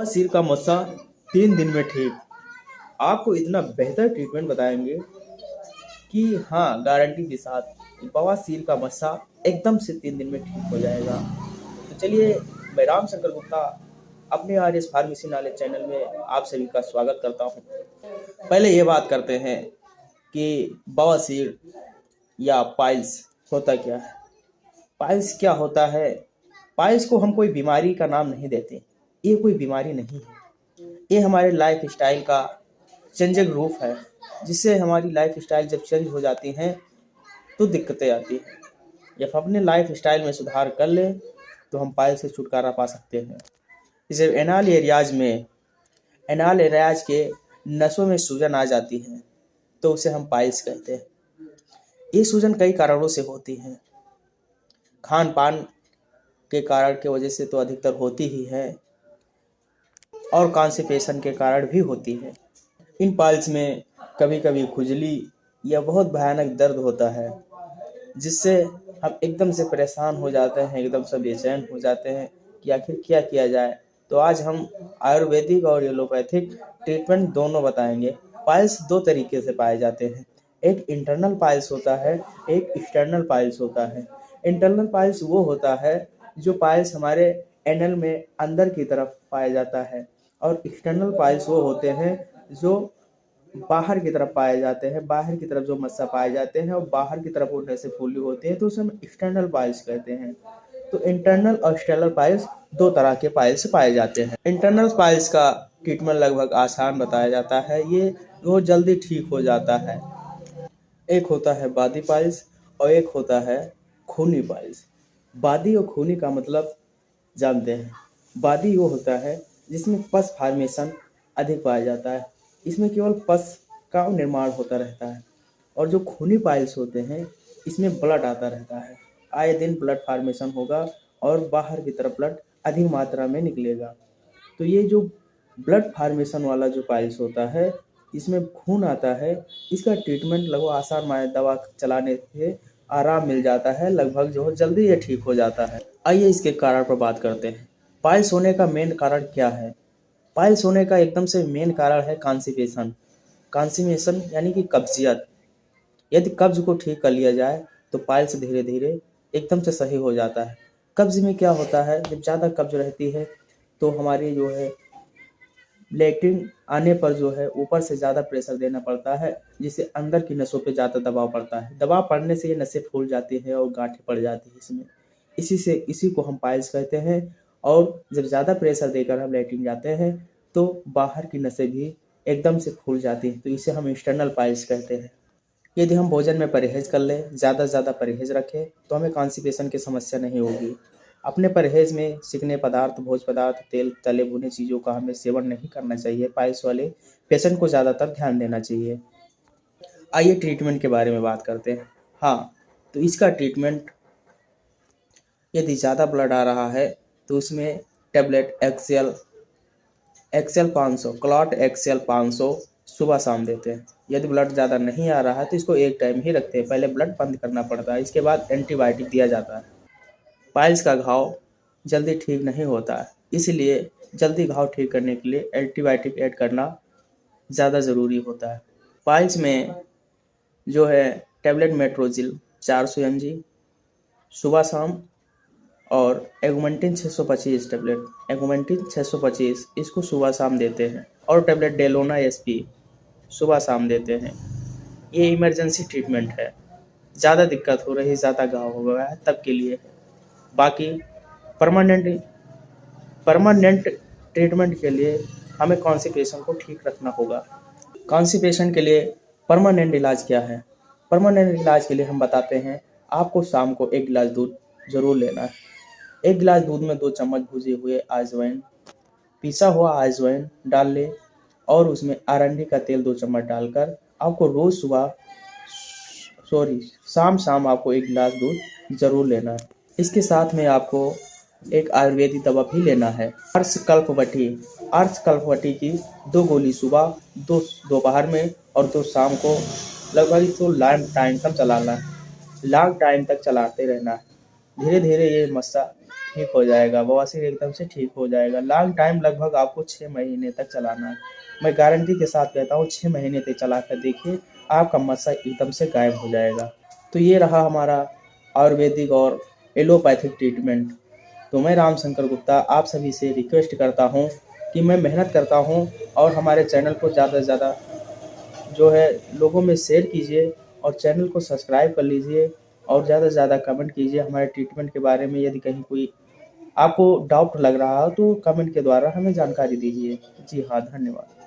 सिर का मस्सा 3 दिन में ठीक। आपको इतना बेहतर ट्रीटमेंट बताएंगे कि हाँ, गारंटी के साथ बवासीर का मस्सा एकदम से 3 दिन में ठीक हो जाएगा। तो चलिए, मैं राम शंकर गुप्ता अपने R S pharmacy knowledge channel में आप सभी का स्वागत करता हूँ। पहले ये बात करते हैं कि बवासीर या पाइल्स होता क्या है। पाइल्स क्या होता है? पाइल्स को हम कोई बीमारी का नाम नहीं देते। ये कोई बीमारी नहीं है, ये हमारे लाइफ स्टाइल का चेंजिंग रूप है, जिससे हमारी लाइफ स्टाइल जब चेंज हो जाती हैं तो दिक्कतें आती हैं। जब अपने लाइफ स्टाइल में सुधार कर ले तो हम पाइल्स से छुटकारा पा सकते हैं। जैसे एनाल एरियाज के नसों में सूजन आ जाती है तो उसे हम पाइल्स कहते हैं। ये सूजन कई कारणों से होती है। खान पान के कारण की वजह से तो अधिकतर होती ही है, और कॉन्स्टिपेशन के कारण भी होती है। इन पाइल्स में कभी कभी खुजली या बहुत भयानक दर्द होता है, जिससे हम एकदम से परेशान हो जाते हैं, एकदम से बेचैन हो जाते हैं कि आखिर क्या किया जाए। तो आज हम आयुर्वेदिक और एलोपैथिक ट्रीटमेंट दोनों बताएंगे। पाइल्स 2 तरीके से पाए जाते हैं। एक इंटरनल पाइल्स होता है, एक एक्सटर्नल पाइल्स होता है। इंटरनल पाइल्स वो होता है जो पाइल्स हमारे एनल में अंदर की तरफ पाया जाता है, और एक्सटर्नल पाइल्स वो होते हैं जो बाहर की तरफ पाए जाते हैं। बाहर की तरफ जो मस्सा पाए जाते हैं और बाहर की तरफ उठने से फूली होती है, तो उसे हम एक्सटर्नल पाइल्स कहते हैं। तो इंटरनल और एक्सटर्नल पाइल्स 2 तरह के पाइल्स पाए जाते हैं। इंटरनल पाइल्स का ट्रीटमेंट लगभग आसान बताया जाता है, ये बहुत जल्दी ठीक हो जाता है। एक होता है बादी पाइल्स और एक होता है खूनी पाइल्स। बादी और खूनी का मतलब जानते हैं। बादी वो होता है जिसमें पस फॉर्मेशन अधिक पाया जाता है, इसमें केवल पस का निर्माण होता रहता है। और जो खूनी पाइल्स होते हैं, इसमें ब्लड आता रहता है, आए दिन ब्लड फॉर्मेशन होगा और बाहर की तरफ ब्लड अधिक मात्रा में निकलेगा। तो ये जो ब्लड फॉर्मेशन वाला जो पाइल्स होता है, इसमें खून आता है, इसका ट्रीटमेंट लगभग आसान माने दवा चलाने से आराम मिल जाता है, लगभग जो है जल्दी ये ठीक हो जाता है। आइए इसके कारण पर बात करते हैं। पाइल्स होने का मेन कारण क्या है? पाइल्स होने का एकदम से मेन कारण है कॉन्स्टिपेशन। कॉन्स्टिपेशन यानी कि कब्जियत। यदि कब्ज को ठीक कर लिया जाए तो पाइल्स धीरे धीरे एकदम से सही हो जाता है। कब्ज में क्या होता है, जब ज़्यादा कब्ज रहती है तो हमारी जो है लैट्रिन आने पर जो है ऊपर से ज़्यादा प्रेशर देना पड़ता है, जिससे अंदर की नसों पे ज़्यादा दबाव पड़ता है। दबाव पड़ने से ये नसें फूल जाती हैं और गांठें पड़ जाती हैं इसमें। इसी को हम पाइल्स कहते हैं। और जब ज़्यादा प्रेशर देकर हम लैट्रिन जाते हैं तो बाहर की नसें भी एकदम से फूल जाती हैं, तो इसे हम एक्सटर्नल पाइल्स कहते हैं। यदि हम भोजन में परहेज कर लें, ज़्यादा से ज़्यादा परहेज रखें, तो हमें कॉन्स्टिपेशन की समस्या नहीं होगी। अपने परहेज में चिकने पदार्थ, भोज्य पदार्थ, तेल, तले भुने चीज़ों का हमें सेवन नहीं करना चाहिए। पाइल्स वाले पेशेंट को ज़्यादातर ध्यान देना चाहिए। आइए ट्रीटमेंट के बारे में बात करते हैं। हाँ, तो इसका ट्रीटमेंट, यदि ज़्यादा ब्लड आ रहा है तो उसमें टेबलेट एक्सेल 500, क्लॉट एक्सेल 500 सुबह शाम देते हैं। यदि ब्लड ज़्यादा नहीं आ रहा है तो इसको एक टाइम ही रखते हैं, पहले ब्लड बंद करना पड़ता है, इसके बाद एंटीबायोटिक दिया जाता है। पाइल्स का घाव जल्दी ठीक नहीं होता है, इसलिए जल्दी घाव ठीक करने के लिए एंटीबायोटिक ऐड करना ज़्यादा ज़रूरी होता है। पाइल्स में जो है टेबलेट मेट्रोजिल 400 mg सुबह शाम, और एगुमेंटिन 625 टेबलेट, एगुमेंटिन 625 इसको सुबह शाम देते हैं, और टेबलेट डेलोना एसपी सुबह शाम देते हैं। ये इमरजेंसी ट्रीटमेंट है, ज़्यादा दिक्कत हो रही, ज़्यादा घाव हो गया है तब के लिए। बाकी परमानेंट ट्रीटमेंट के लिए हमें कॉन्स्टिपेशन को ठीक रखना होगा। कॉन्स्टिपेशन के लिए परमानेंट इलाज क्या है? परमानेंट इलाज के लिए हम बताते हैं, आपको शाम को 1 गिलास दूध ज़रूर लेना है। 1 गिलास दूध में 2 चम्मच भुजे हुए अजवाइन, पिसा हुआ अजवाइन डाल ले, और उसमें अरंडी का तेल 2 चम्मच डालकर आपको रोज़ शाम आपको 1 गिलास दूध ज़रूर लेना है। इसके साथ में आपको एक आयुर्वेदिक दवा भी लेना है, अर्शकल्पवटी की 2 गोली सुबह, 2 दोपहर में और 2 शाम को, लगभग इसको लॉन्ग टाइम तक चलाना है। लॉन्ग टाइम तक चलाते रहना है। धीरे धीरे ये मस्सा ठीक हो जाएगा, बवासीर एकदम से ठीक हो जाएगा। लॉन्ग टाइम लगभग आपको 6 महीने तक चलाना है। मैं गारंटी के साथ कहता हूँ 6 महीने तक चला कर देखिए, आपका मस्सा एकदम से गायब हो जाएगा। तो ये रहा हमारा आयुर्वेदिक और एलोपैथिक ट्रीटमेंट। तो मैं रामशंकर गुप्ता आप सभी से रिक्वेस्ट करता हूँ कि मैं मेहनत करता हूँ और हमारे चैनल को ज़्यादा से ज़्यादा जो है लोगों में शेयर कीजिए और चैनल को सब्सक्राइब कर लीजिए और ज़्यादा से ज़्यादा कमेंट कीजिए हमारे ट्रीटमेंट के बारे में। यदि कहीं कोई आपको डाउट लग रहा हो तो कमेंट के द्वारा हमें जानकारी दीजिए। जी हाँ, धन्यवाद।